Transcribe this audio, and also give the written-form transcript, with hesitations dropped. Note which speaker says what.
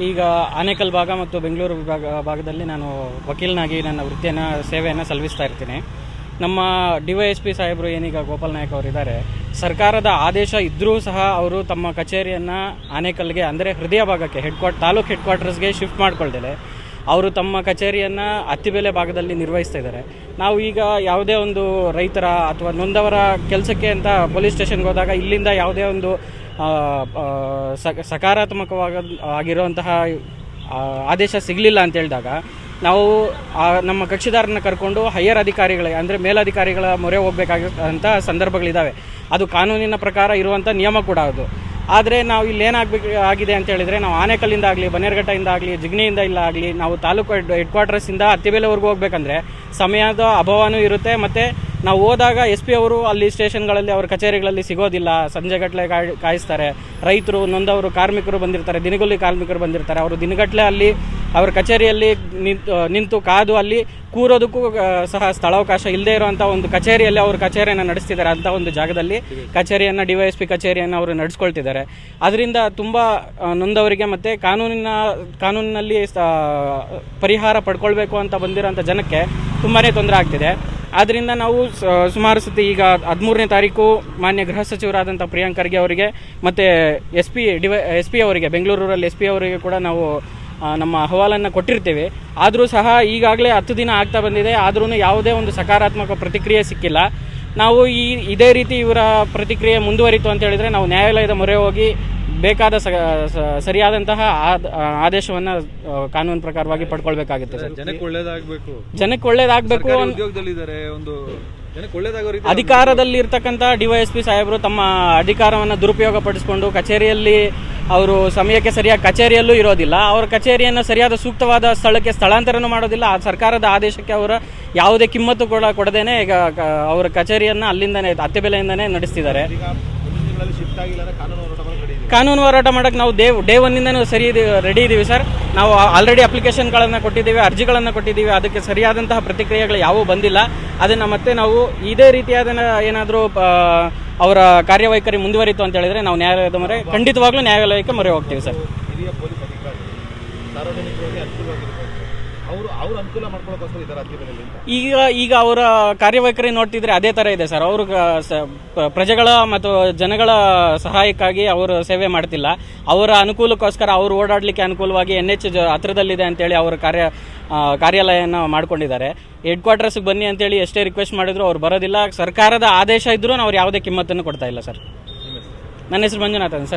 Speaker 1: ಈಗ ಆನೇಕಲ್ ಭಾಗ ಮತ್ತು ಬೆಂಗಳೂರು ಭಾಗದಲ್ಲಿ ನಾನು ವಕೀಲನಾಗಿ ನನ್ನ ವೃತ್ತಿಯನ್ನು ಸೇವೆಯನ್ನು ಸಲ್ಲಿಸ್ತಾ ಇರ್ತೀನಿ. ನಮ್ಮ DYSP ಸಾಹೇಬರು ಏನೀಗ ಗೋಪಾಲ್ ನಾಯಕ್ ಅವರಿದ್ದಾರೆ, ಸರ್ಕಾರದ ಆದೇಶ ಇದ್ದರೂ ಸಹ ಅವರು ತಮ್ಮ ಕಚೇರಿಯನ್ನು ಆನೇಕಲ್ಗೆ ಅಂದರೆ ಹೃದಯ ಭಾಗಕ್ಕೆ ತಾಲೂಕು ಹೆಡ್ ಕ್ವಾರ್ಟರ್ಸ್ಗೆ ಶಿಫ್ಟ್ ಮಾಡ್ಕೊಳ್ದೇಲೆ ಅವರು ತಮ್ಮ ಕಚೇರಿಯನ್ನು ಅತ್ತಿಬೆಲೆ ಭಾಗದಲ್ಲಿ ನಿರ್ವಹಿಸ್ತಾ ಇದ್ದಾರೆ. ನಾವು ಈಗ ಯಾವುದೇ ಒಂದು ರೈತರ ಅಥವಾ ನೊಂದವರ ಕೆಲಸಕ್ಕೆ ಅಂತ ಪೊಲೀಸ್ ಸ್ಟೇಷನ್ಗೆ ಹೋದಾಗ ಇಲ್ಲಿಂದ ಯಾವುದೇ ಒಂದು ಸಕಾರಾತ್ಮಕವಾಗಿರುವಂತಹ ಆದೇಶ ಸಿಗಲಿಲ್ಲ ಅಂತ ಹೇಳಿದಾಗ ನಾವು ನಮ್ಮ ಕಕ್ಷಿದಾರನ ಕರ್ಕೊಂಡು ಹೈಯರ್ ಅಧಿಕಾರಿಗಳಿಗೆ ಅಂದರೆ ಮೇಲಧಿಕಾರಿಗಳ ಮೊರೆ ಹೋಗಬೇಕಾದಂಥ ಸಂದರ್ಭಗಳಿದ್ದಾವೆ. ಅದು ಕಾನೂನಿನ ಪ್ರಕಾರ ಇರುವಂಥ ನಿಯಮ ಕೂಡ ಅದು. ಆದರೆ ನಾವು ಇಲ್ಲಿ ಆಗಿದೆ ಅಂತ ಹೇಳಿದರೆ, ನಾವು ಆನೇಕಲ್ಲಿಂದ ಆಗಲಿ, ಬನ್ನೇರುಘಟ್ಟದಿಂದ ಆಗಲಿ, ಜಿಗಣಿಯಿಂದ ಇಲ್ಲ ಆಗಲಿ, ನಾವು ತಾಲೂಕು ಹೆಡ್ ಕ್ವಾರ್ಟರ್ಸಿಂದ ಅತ್ತಿಬೆಲೆವರೆಗೂ ಹೋಗ್ಬೇಕಂದ್ರೆ ಸಮಯದ ಅಭಾವನೂ ಇರುತ್ತೆ. ಮತ್ತು ನಾವು ಹೋದಾಗ SP ಅವರು ಅಲ್ಲಿ ಸ್ಟೇಷನ್ಗಳಲ್ಲಿ ಅವ್ರ ಕಚೇರಿಗಳಲ್ಲಿ ಸಿಗೋದಿಲ್ಲ, ಸಂಜೆಗಟ್ಟಲೆ ಕಾಯಿಸ್ತಾರೆ. ರೈತರು, ನೊಂದವರು, ಕಾರ್ಮಿಕರು ಬಂದಿರ್ತಾರೆ, ದಿನಗೂಲಿ ಕಾರ್ಮಿಕರು ಬಂದಿರ್ತಾರೆ. ಅವರು ದಿನಗಟ್ಟಲೆ ಅಲ್ಲಿ ಅವ್ರ ಕಚೇರಿಯಲ್ಲಿ ನಿಂತು ಕಾದು ಅಲ್ಲಿ ಕೂರೋದಕ್ಕೂ ಸಹ ಸ್ಥಳಾವಕಾಶ ಇಲ್ಲದೆ ಇರುವಂಥ ಒಂದು ಕಚೇರಿಯಲ್ಲಿ ಅವರು ಕಚೇರಿಯನ್ನು ನಡೆಸ್ತಿದ್ದಾರೆ. ಅಂಥ ಒಂದು ಜಾಗದಲ್ಲಿ ಕಚೇರಿಯನ್ನು DYSP ಕಚೇರಿಯನ್ನು ಅವರು ನಡೆಸ್ಕೊಳ್ತಿದ್ದಾರೆ. ಅದರಿಂದ ತುಂಬ ನೊಂದವರಿಗೆ ಮತ್ತು ಕಾನೂನಿನಲ್ಲಿ ಪರಿಹಾರ ಪಡ್ಕೊಳ್ಬೇಕು ಅಂತ ಬಂದಿರೋಂಥ ಜನಕ್ಕೆ ತುಂಬಾ ತೊಂದರೆ ಆಗ್ತಿದೆ. ಆದ್ದರಿಂದ ನಾವು ಸುಮಾರು ಸತಿ ಈಗ 13ನೇ ತಾರೀಕು ಮಾನ್ಯ ಗೃಹ ಸಚಿವರಾದಂಥ ಪ್ರಿಯಾಂಕ್ ಖರ್ಗೆ ಅವರಿಗೆ ಮತ್ತು SP ಅವರಿಗೆ, ಬೆಂಗಳೂರಲ್ಲಿ SP ಅವರಿಗೆ ಕೂಡ ನಾವು ನಮ್ಮ ಅಹವಾಲನ್ನು ಕೊಟ್ಟಿರ್ತೀವಿ. ಆದರೂ ಸಹ ಈಗಾಗಲೇ 10 ದಿನ ಆಗ್ತಾ ಬಂದಿದೆ, ಆದ್ರೂ ಯಾವುದೇ ಒಂದು ಸಕಾರಾತ್ಮಕ ಪ್ರತಿಕ್ರಿಯೆ ಸಿಕ್ಕಿಲ್ಲ. ನಾವು ಇದೇ ರೀತಿ ಇವರ ಪ್ರತಿಕ್ರಿಯೆ ಮುಂದುವರಿತು ಅಂತ ಹೇಳಿದರೆ ನಾವು ನ್ಯಾಯಾಲಯದ ಮೊರೆ ಹೋಗಿ ಬೇಕಾದ ಸರಿಯಾದಂತಹ ಆದೇಶವನ್ನು ಕಾನೂನು ಪ್ರಕಾರವಾಗಿ ಪಡ್ಕೊಳ್ಬೇಕಾಗುತ್ತೆ ಸರ್. ಜನಕ್ಕೆ ಒಳ್ಳೇದಾಗಬೇಕು. ಅಧಿಕಾರದಲ್ಲಿ ಇರ್ತಕ್ಕಂಥ DYSP ಸಾಹೇಬರು ತಮ್ಮ ಅಧಿಕಾರವನ್ನು ದುರುಪಯೋಗ ಪಡಿಸಿಕೊಂಡು ಕಚೇರಿಯಲ್ಲಿ ಅವರು ಸಮಯಕ್ಕೆ ಸರಿಯಾಗಿ ಕಚೇರಿಯಲ್ಲೂ ಇರೋದಿಲ್ಲ, ಅವರ ಕಚೇರಿಯನ್ನು ಸರಿಯಾದ ಸೂಕ್ತವಾದ ಸ್ಥಳಕ್ಕೆ ಸ್ಥಳಾಂತರನೂ ಮಾಡೋದಿಲ್ಲ. ಆ ಸರ್ಕಾರದ ಆದೇಶಕ್ಕೆ ಅವರ ಯಾವುದೇ ಕಿಮ್ಮತ್ತು ಕೊಡದೇನೆ ಈಗ ಅವರ ಕಚೇರಿಯನ್ನು ಅಲ್ಲಿಂದನೇ ಅತ್ತಿಬೆಲೆಯಿಂದನೇ ನಡೆಸ್ತಿದ್ದಾರೆ. ಕಾನೂನು ಹೋರಾಟ ಮಾಡೋಕ್ಕೆ ನಾವು ಡೇ ಒನ್ನಿಂದನೂ ರೆಡಿ ಇದ್ದೀವಿ ಸರ್. ನಾವು ಆಲ್ರೆಡಿ ಅಪ್ಲಿಕೇಶನ್ಗಳನ್ನು ಕೊಟ್ಟಿದ್ದೀವಿ, ಅರ್ಜಿಗಳನ್ನು ಕೊಟ್ಟಿದ್ದೀವಿ. ಅದಕ್ಕೆ ಸರಿಯಾದಂತಹ ಪ್ರತಿಕ್ರಿಯೆಗಳು ಯಾವುವು ಬಂದಿಲ್ಲ. ಅದನ್ನು ಮತ್ತೆ ನಾವು ಇದೇ ರೀತಿಯಾದ ಏನಾದರೂ ಅವರ ಕಾರ್ಯವೈಖರಿ ಮುಂದುವರಿತು ಅಂತ ಹೇಳಿದರೆ ನಾವು ನ್ಯಾಯಾಲಯದ ಮೊರೆ ಖಂಡಿತವಾಗ್ಲೂ ನ್ಯಾಯಾಲಯಕ್ಕೆ ಮೊರೆ ಹೋಗ್ತೀವಿ ಸರ್. ಈಗ ಅವರ ಕಾರ್ಯವೈಖರಿ ನೋಡ್ತಿದ್ರೆ ಅದೇ ಥರ ಇದೆ ಸರ್. ಅವರು ಪ್ರಜೆಗಳ ಮತ್ತು ಜನಗಳ ಸಹಾಯಕ್ಕಾಗಿ ಅವರು ಸೇವೆ ಮಾಡ್ತಿಲ್ಲ. ಅವರ ಅನುಕೂಲಕ್ಕೋಸ್ಕರ ಅವರು ಓಡಾಡಲಿಕ್ಕೆ ಅನುಕೂಲವಾಗಿ NH ಹತ್ರದಲ್ಲಿದೆ ಅಂತೇಳಿ ಅವರ ಕಾರ್ಯಾಲಯನ ಮಾಡ್ಕೊಂಡಿದ್ದಾರೆ. ಹೆಡ್ ಕ್ವಾರ್ಟರ್ಸ್ಗೆ ಬನ್ನಿ ಅಂತೇಳಿ ಎಷ್ಟೇ ರಿಕ್ವೆಸ್ಟ್ ಮಾಡಿದ್ರು ಅವ್ರು ಬರೋದಿಲ್ಲ. ಸರ್ಕಾರದ ಆದೇಶ ಇದ್ರೂ ಅವ್ರು ಯಾವುದೇ ಕಿಮ್ಮತ್ತನ್ನು ಕೊಡ್ತಾ ಇಲ್ಲ ಸರ್. ನನ್ನ ಹೆಸರು ಮಂಜುನಾಥ್ ಸರ್.